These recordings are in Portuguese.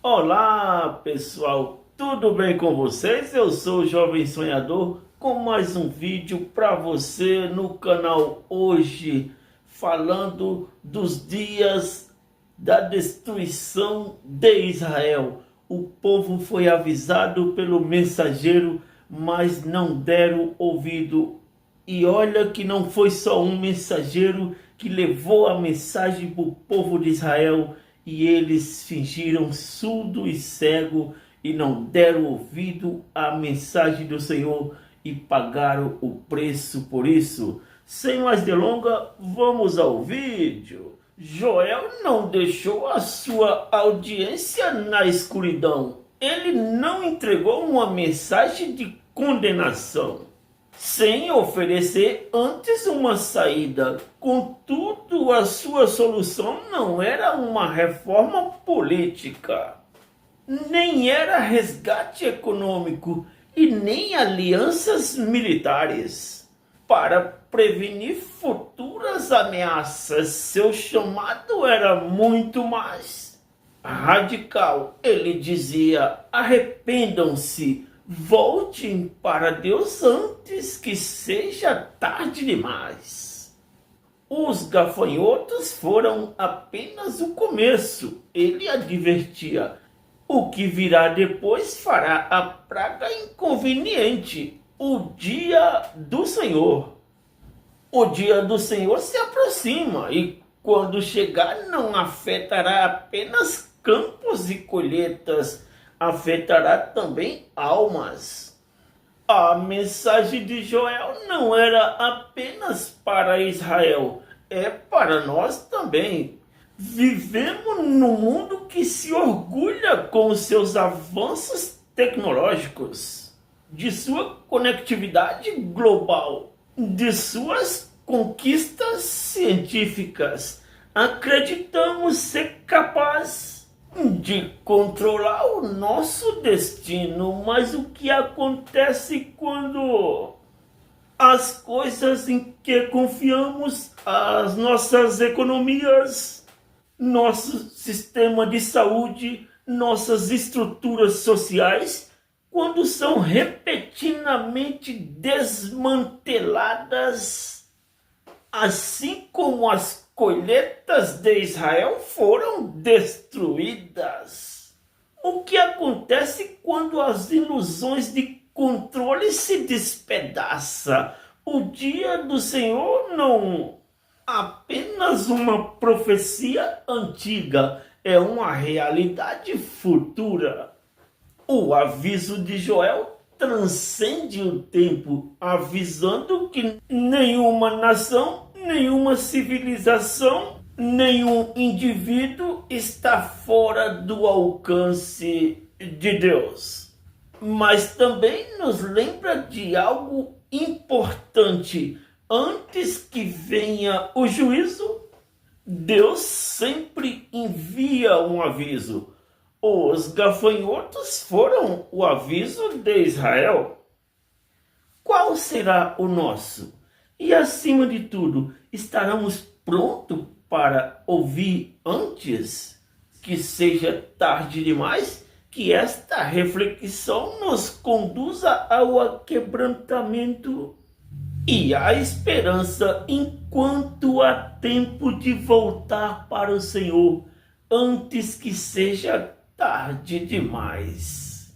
Olá pessoal, tudo bem com vocês? Eu sou o Jovem Sonhador com mais um vídeo para você no canal hoje, falando dos dias da destruição de Israel. O povo foi avisado pelo mensageiro, mas não deram ouvido. E olha que não foi só um mensageiro que levou a mensagem para o povo de Israel, e eles fingiram surdo e cego e não deram ouvido à mensagem do Senhor e pagaram o preço por isso. Sem mais delongas, vamos ao vídeo. Joel não deixou a sua audiência na escuridão. Ele não entregou uma mensagem de condenação sem oferecer antes uma saída. Contudo, a sua solução não era uma reforma política, nem era resgate econômico e nem alianças militares. Para prevenir futuras ameaças, seu chamado era muito mais radical. Ele dizia: arrependam-se, voltem para Deus antes que seja tarde demais. Os gafanhotos foram apenas o começo. Ele advertia: o que virá depois fará a praga inconveniente, o dia do Senhor. O dia do Senhor se aproxima e quando chegar não afetará apenas campos e colheitas, afetará também almas. A mensagem de Joel não era apenas para Israel, é para nós também. Vivemos num mundo que se orgulha com seus avanços tecnológicos, de sua conectividade global, de suas conquistas científicas. Acreditamos ser capaz de controlar o nosso destino, mas o que acontece quando as coisas em que confiamos, as nossas economias, nosso sistema de saúde, nossas estruturas sociais, quando são repentinamente desmanteladas, assim como as colheitas de Israel foram destruídas? O que acontece quando as ilusões de controle se despedaçam? O dia do Senhor não apenas uma profecia antiga, é uma realidade futura. O aviso de Joel transcende o tempo, avisando que nenhuma nação, nenhuma civilização, nenhum indivíduo está fora do alcance de Deus. Mas também nos lembra de algo importante. Antes que venha o juízo, Deus sempre envia um aviso. Os gafanhotos foram o aviso de Israel. Qual será o nosso? E acima de tudo, estaremos prontos para ouvir antes que seja tarde demais? Que esta reflexão nos conduza ao aquebrantamento e à esperança, enquanto há tempo de voltar para o Senhor, antes que seja tarde demais.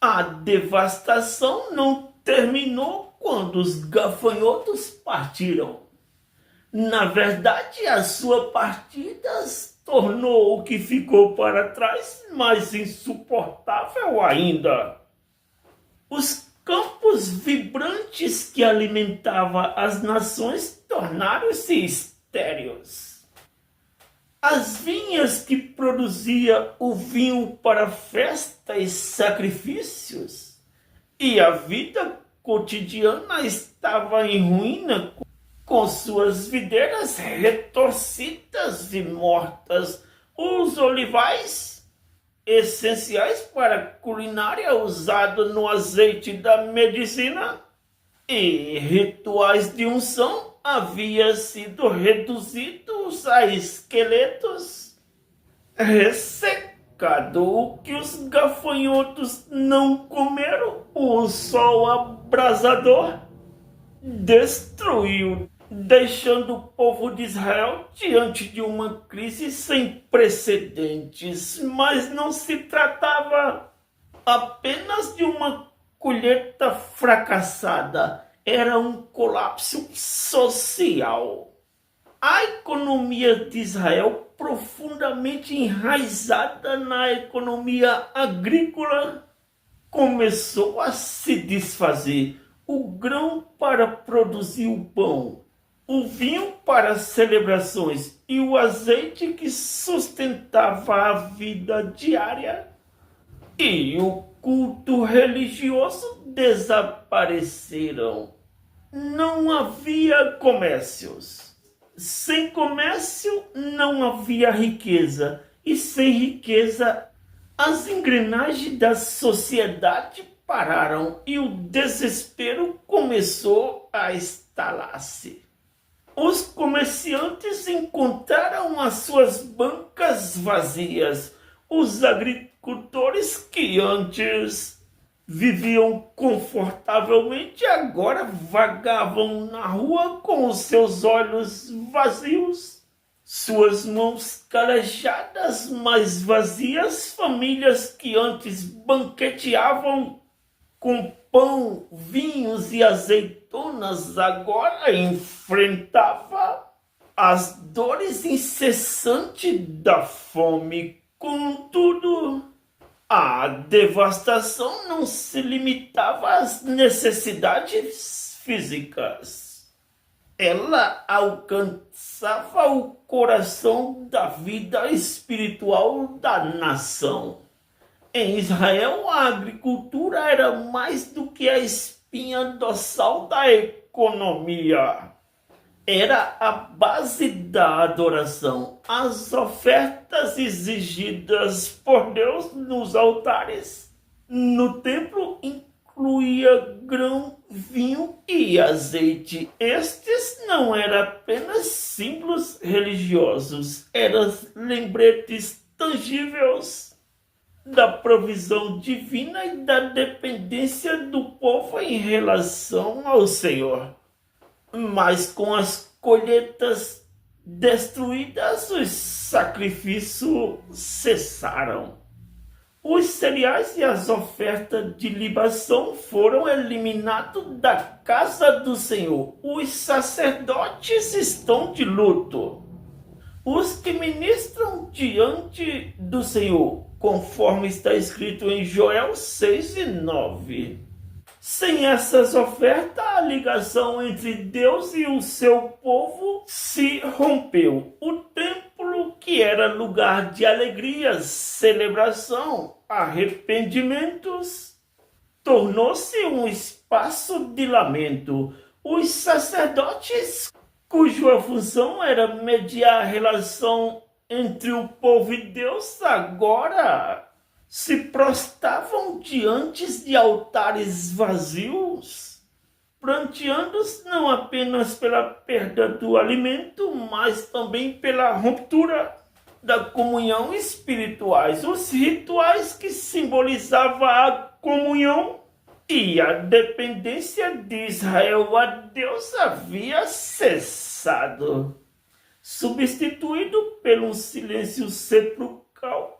A devastação não terminou quando os gafanhotos partiram. Na verdade, a sua partida tornou o que ficou para trás mais insuportável ainda. Os campos vibrantes que alimentavam as nações tornaram-se estéreis. As vinhas que produziam o vinho para festas e sacrifícios, e a vida cotidiana estava em ruína, com suas videiras retorcidas e mortas. Os olivais, essenciais para a culinária, usados no azeite da medicina e rituais de unção, havia sido reduzidos a esqueletos pecado. O que os gafanhotos não comeram, o sol abrasador destruiu, deixando o povo de Israel diante de uma crise sem precedentes. Mas não se tratava apenas de uma colheita fracassada, era um colapso social. A economia de Israel, profundamente enraizada na economia agrícola, começou a se desfazer. O grão para produzir o pão, o vinho para as celebrações e o azeite que sustentava a vida diária e o culto religioso desapareceram. Não havia comércios. Sem comércio não havia riqueza. E sem riqueza, as engrenagens da sociedade pararam e o desespero começou a instalar-se. Os comerciantes encontraram as suas bancas vazias. Os agricultores que antes viviam confortavelmente agora vagavam na rua com os seus olhos vazios, suas mãos calejadas, mas vazias. Famílias que antes banqueteavam com pão, vinhos e azeitonas agora enfrentava as dores incessantes da fome. Contudo, a devastação não se limitava às necessidades físicas. Ela alcançava o coração da vida espiritual da nação. Em Israel, a agricultura era mais do que a espinha dorsal da economia. Era a base da adoração. As ofertas exigidas por Deus nos altares no templo incluía grão, vinho e azeite. Estes não eram apenas símbolos religiosos, eram lembretes tangíveis da provisão divina e da dependência do povo em relação ao Senhor. Mas com as colheitas destruídas, os sacrifícios cessaram. Os cereais e as ofertas de libação foram eliminados da casa do Senhor. Os sacerdotes estão de luto. Os que ministram diante do Senhor, conforme está escrito em Joel 6 e 9. Sem essas ofertas, a ligação entre Deus e o seu povo se rompeu. O templo, que era lugar de alegrias, celebração, arrependimentos, tornou-se um espaço de lamento. Os sacerdotes, cuja função era mediar a relação entre o povo e Deus, agora se prostravam diante de altares vazios, pranteando-se não apenas pela perda do alimento, mas também pela ruptura da comunhão espirituais. Os rituais que simbolizavam a comunhão e a dependência de Israel a Deus havia cessado, substituído pelo silêncio sepulcral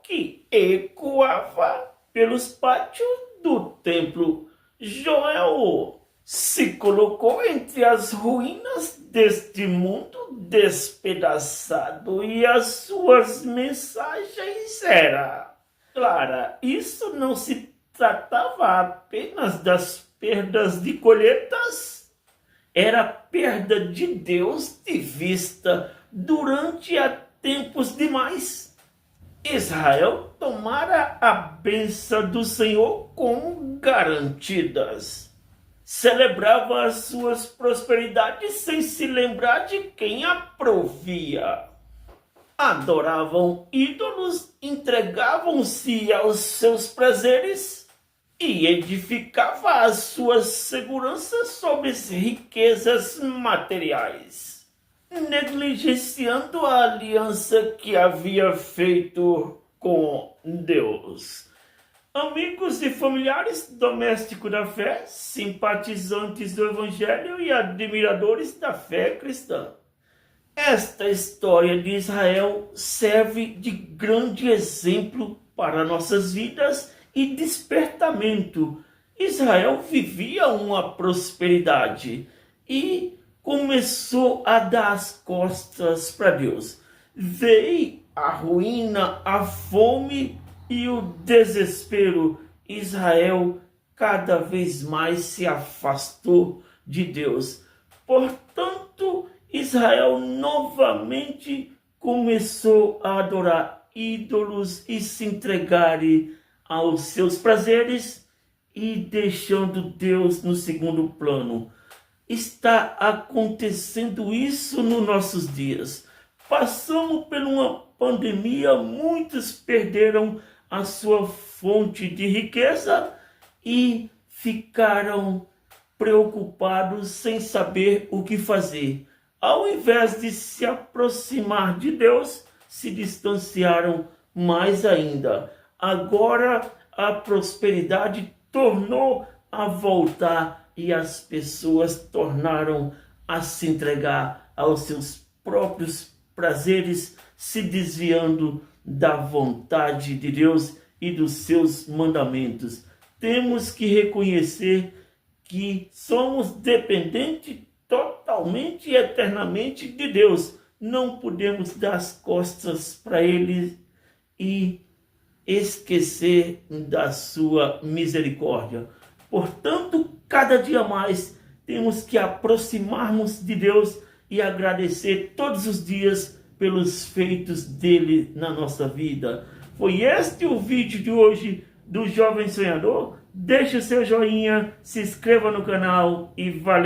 que ecoava pelos pátios do templo. Joel se colocou entre as ruínas deste mundo despedaçado e as suas mensagens eram claras. Isso não se tratava apenas das perdas de colheitas, era a perda de Deus de vista durante há tempos demais. Israel tomara a bênção do Senhor como garantidas. Celebrava as suas prosperidades sem se lembrar de quem a provia. Adoravam ídolos, entregavam-se aos seus prazeres e edificava as suas seguranças sobre as riquezas materiais, negligenciando a aliança que havia feito com Deus. Amigos e familiares domésticos da fé, simpatizantes do Evangelho e admiradores da fé cristã. Esta história de Israel serve de grande exemplo para nossas vidas e despertamento. Israel vivia uma prosperidade e começou a dar as costas para Deus. Veio a ruína, a fome e o desespero. Israel cada vez mais se afastou de Deus. Portanto, Israel novamente começou a adorar ídolos e se entregar aos seus prazeres e deixando Deus no segundo plano. Está acontecendo isso nos nossos dias. Passamos por uma pandemia, muitos perderam a sua fonte de riqueza e ficaram preocupados sem saber o que fazer. Ao invés de se aproximar de Deus, se distanciaram mais ainda. Agora a prosperidade tornou a voltar e as pessoas tornaram a se entregar aos seus próprios prazeres, se desviando da vontade de Deus e dos seus mandamentos. Temos que reconhecer que somos dependentes totalmente e eternamente de Deus. Não podemos dar as costas para Ele e esquecer da sua misericórdia. Portanto, cada dia mais temos que aproximar-nos de Deus e agradecer todos os dias pelos feitos dele na nossa vida. Foi este o vídeo de hoje do Jovem Sonhador. Deixe o seu joinha, se inscreva no canal e valeu!